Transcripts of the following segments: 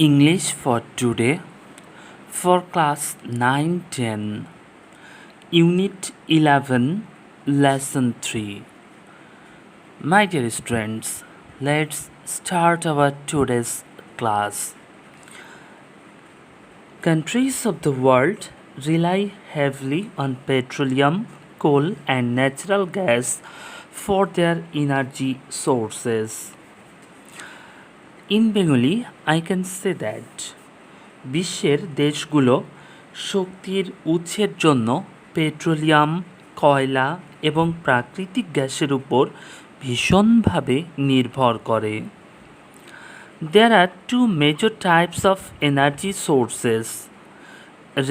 English for today for class 9-10, Unit 11, Lesson 3. My dear students, let's start our today's class. Countries of the world rely heavily on petroleum, coal and natural gas for their energy sources. In Bengali, I can say that বিশ্বের দেশগুলো শক্তির উৎসের জন্য petroleum, কয়লা এবং প্রাকৃতিক গ্যাসের উপর ভীষণভাবে নির্ভর করে। There are two major types of energy sources,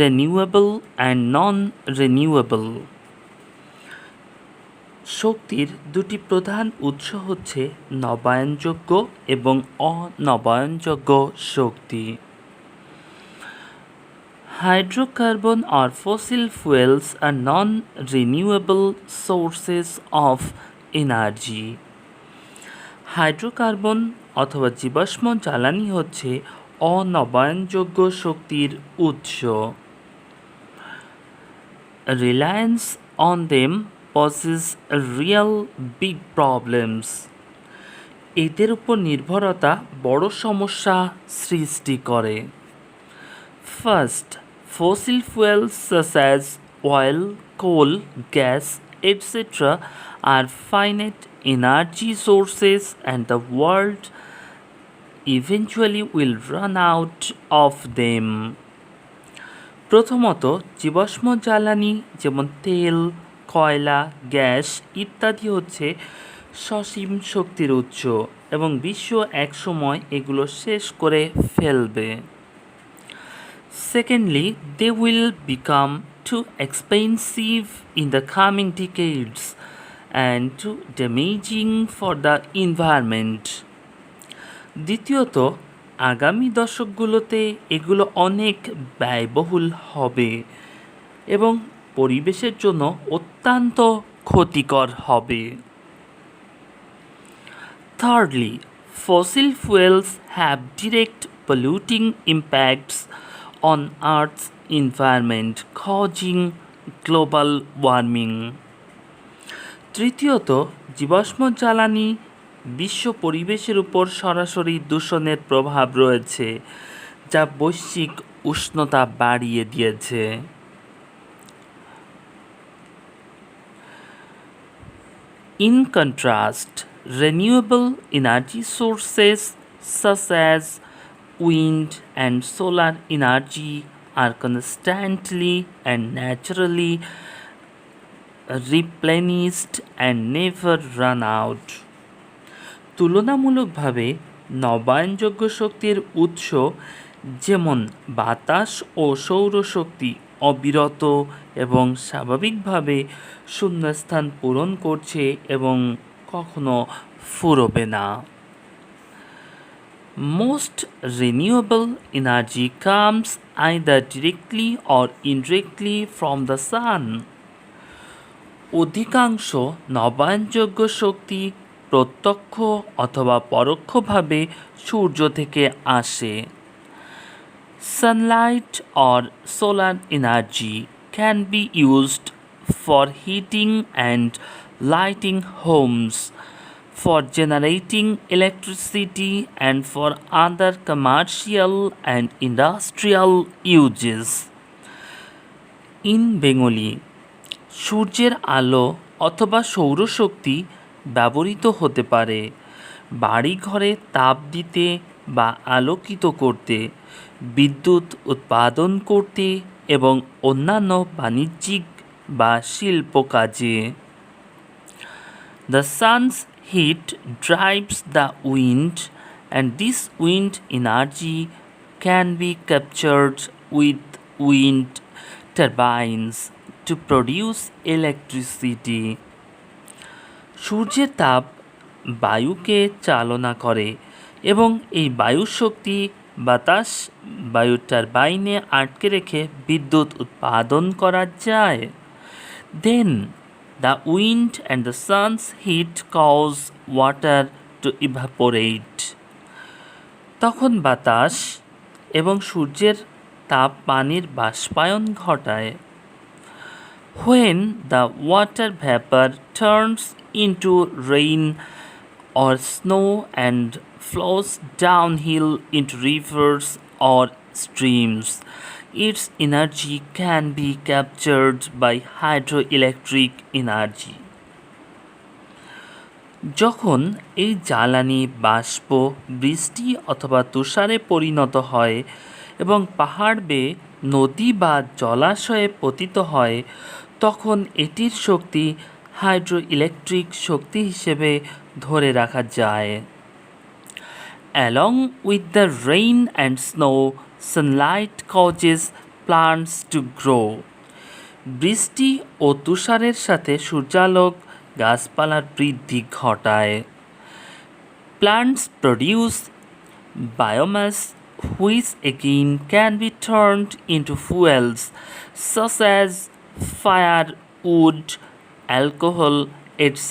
renewable and non-renewable. শক্তির দুটি প্রধান উৎস হচ্ছে নবায়নযোগ্য এবং অনবায়নযোগ্য শক্তি। Hydrocarbon or fossil fuels are non-renewable sources of energy. Hydrocarbon অথবা জীবাশ্ম জ্বালানি হচ্ছে অনবায়নযোগ্য শক্তির উৎস। Reliance on them poses real big problems. এদের উপর নির্ভরতা বড় সমস্যা সৃষ্টি করে। First, fossil fuels such as oil, coal, gas, etc. are finite energy sources and the world eventually will run out of them. প্রথমত, জীবাশ্ম জ্বালানি যেমন তেল, কয়লা, গ্যাস ইত্যাদি হচ্ছে সসীম শক্তির উৎস এবং বিশ্ব একসময় এগুলো শেষ করে ফেলবে। Secondly, they will become too expensive in the coming decades and too damaging for the environment. দ্বিতীয়ত, আগামী দশকগুলোতে এগুলো অনেক ব্যয়বহুল হবে এবং পরিবেশের জন্য অত্যন্ত ক্ষতিকর হবে। Thirdly, fossil fuels have direct polluting impacts on Earth's environment, causing global warming. তৃতীয়ত, জীবাশ্ম জ্বালানি বিশ্ব পরিবেশের উপর সরাসরি দূষণের প্রভাব রয়েছে, যা বৈশ্বিক উষ্ণতা বাড়িয়ে দিয়েছে। In contrast, renewable energy sources such as wind and solar energy are constantly and naturally replenished and never run out. তুলনামূলকভাবে নবায়নযোগ্য শক্তির উৎস যেমন বাতাস ও সৌরশক্তি অবিরত এবং স্বাভাবিকভাবে শূন্যস্থান পূরণ করছে এবং কখনো ফুরোবে না। Most renewable energy comes either directly or indirectly from the sun. অধিকাংশ নবায়নযোগ্য শক্তি প্রত্যক্ষ অথবা পরোক্ষভাবে সূর্য থেকে আসে। Sunlight or solar energy can be used for heating and lighting homes, for generating electricity and for other commercial and industrial uses. In Bengali, সূর্যের আলো অথবা সৌরশক্তি ব্যবহৃত হতে পারে বাড়িঘরে তাপ দিতে বা আলোকিত করতে, বিদ্যুৎ উৎপাদন করতে এবং অন্যান্য বাণিজ্যিক বা শিল্প কাজে। The sun's heat drives the wind and this wind energy can be captured with wind turbines to produce electricity. সূর্যের তাপ বায়ুকে চালনা করে এবং এই বায়ু শক্তি বাতাস বায়ু টারবাইনে আটকে রেখে বিদ্যুৎ উৎপাদন করা যায়। Then the wind and the sun's heat cause water to evaporate. তখন বাতাস এবং সূর্যের তাপ পানির বাষ্পায়ন ঘটায়। When the water vapor turns into rain or snow and flows downhill into rivers or streams, its energy can be captured by hydroelectric energy. যখন এই জ্বালানি বাষ্প বৃষ্টি অথবা তুষারে পরিণত হয় এবং পাহাড় বেয়ে নদী বা জলাশয়ে পতিত হয়, তখন এটির শক্তি হাইড্রোইলেকট্রিক শক্তি হিসেবে ধরে রাখা যায়। Along with the rain and snow, sunlight causes plants to grow. বৃষ্টি ও তুষারের সাথে সূর্যালোক গাছপালার বৃদ্ধি ঘটায়। Plants produce biomass which again can be turned into fuels such as fire, wood, alcohol, etc.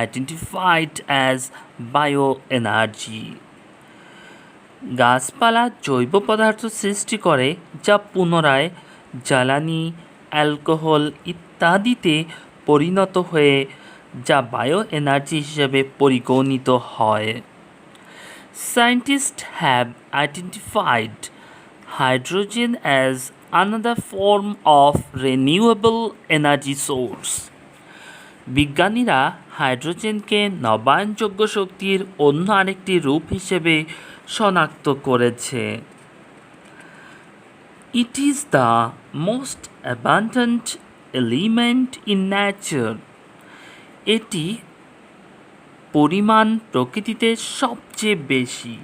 identified as bioenergy. গাছপালা জৈব পদার্থ সৃষ্টি করে যা পুনরায় জ্বালানি, অ্যালকোহল ইত্যাদিতে পরিণত হয়ে যা বায়ো এনার্জি হিসেবে পরিগণিত হয়। Scientists have identified hydrogen as another form of renewable energy source. বিজ্ঞানীরা হাইড্রোজেনকে নবায়নযোগ্য শক্তির অন্য আরেকটি রূপ হিসেবে শনাক্ত করেছে। It is the most abundant element in nature. এটি পরিমাণ প্রকৃতিতে সবচেয়ে বেশি।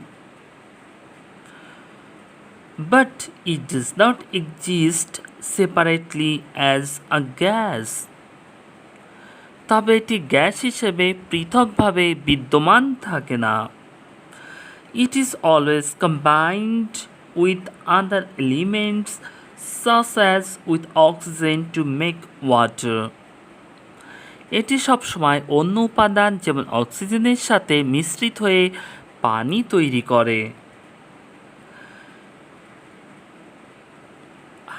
But it does not exist separately as a gas. তবে এটি গ্যাস হিসেবে পৃথকভাবে বিদ্যমান থাকে না। It is always combined with other elements such as with oxygen to make water. এটি সবসময় অন্য উপাদান যেমন অক্সিজেনের সাথে মিশ্রিত হয়ে পানি তৈরি করে।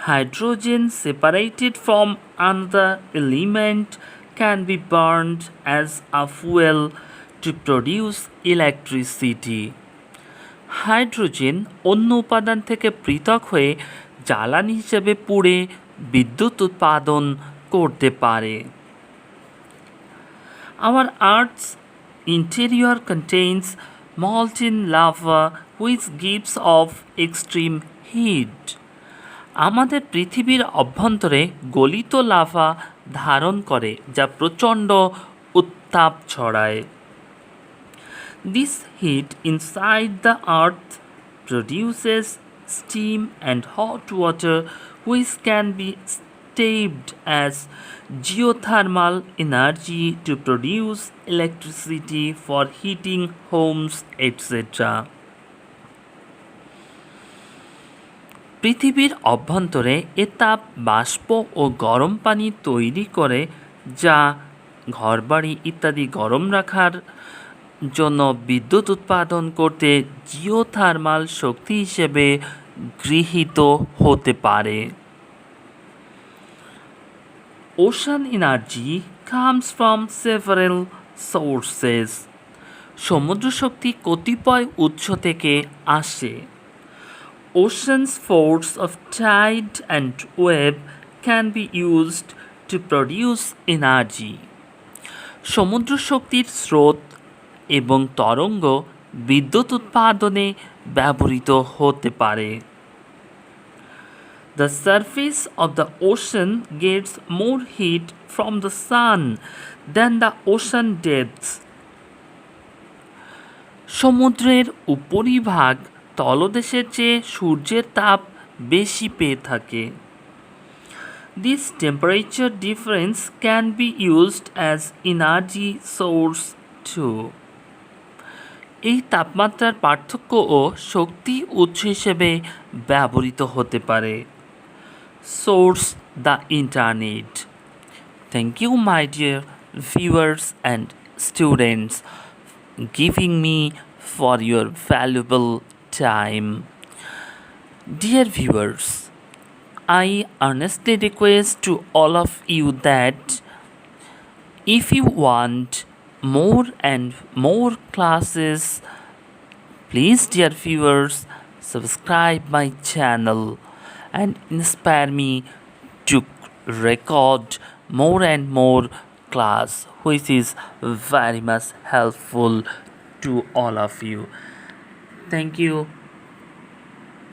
Hydrogen separated from another element can be burned as a fuel to produce electricity. Hydrogen অন্য উপাদান থেকে পৃথক হয়ে জ্বালানি হিসেবে পুড়ে বিদ্যুৎ উৎপাদন করতে পারে। Our Earth's interior contains molten lava which gives off extreme heat. আমাদের পৃথিবীর অভ্যন্তরে গলিত লাভা ধারণ করে যা প্রচণ্ড উত্তাপ ছড়ায়। This heat inside the earth produces steam and hot water which can be steeped as geothermal energy to produce electricity for heating homes, etc. পৃথিবীর অভ্যন্তরে এ তাপ বাষ্প ও গরম পানি তৈরি করে যা ঘরবাড়ি ইত্যাদি গরম রাখার জন্য বিদ্যুৎ উৎপাদন করতে জিওথার্মাল শক্তি হিসেবে গৃহীত হতে পারে। Ocean energy comes from several sources. সমুদ্র শক্তি কতিপয় উৎস থেকে আসে। Ocean's force of tide and wave can be used to produce energy. সমুদ্র শক্তির স্রোত এবং তরঙ্গ বিদ্যুৎ উৎপাদনে ব্যবহৃত হতে পারে। The surface of the ocean gets more heat from the sun than the ocean depths. সমুদ্রের উপরিভাগ তলদেশের চেয়ে সূর্যের তাপ বেশি পেয়ে থাকে। This temperature difference can be used as energy source too. এই তাপমাত্রার পার্থক্যও শক্তি উৎস হিসেবে ব্যবহৃত হতে পারে। Source the internet. Thank you, my dear viewers and students, giving me for your valuable time. Dear viewers, I earnestly request to all of you that if you want more and more classes, please, dear viewers, subscribe my channel and inspire me to record more and more class, which is very much helpful to all of you. Thank you.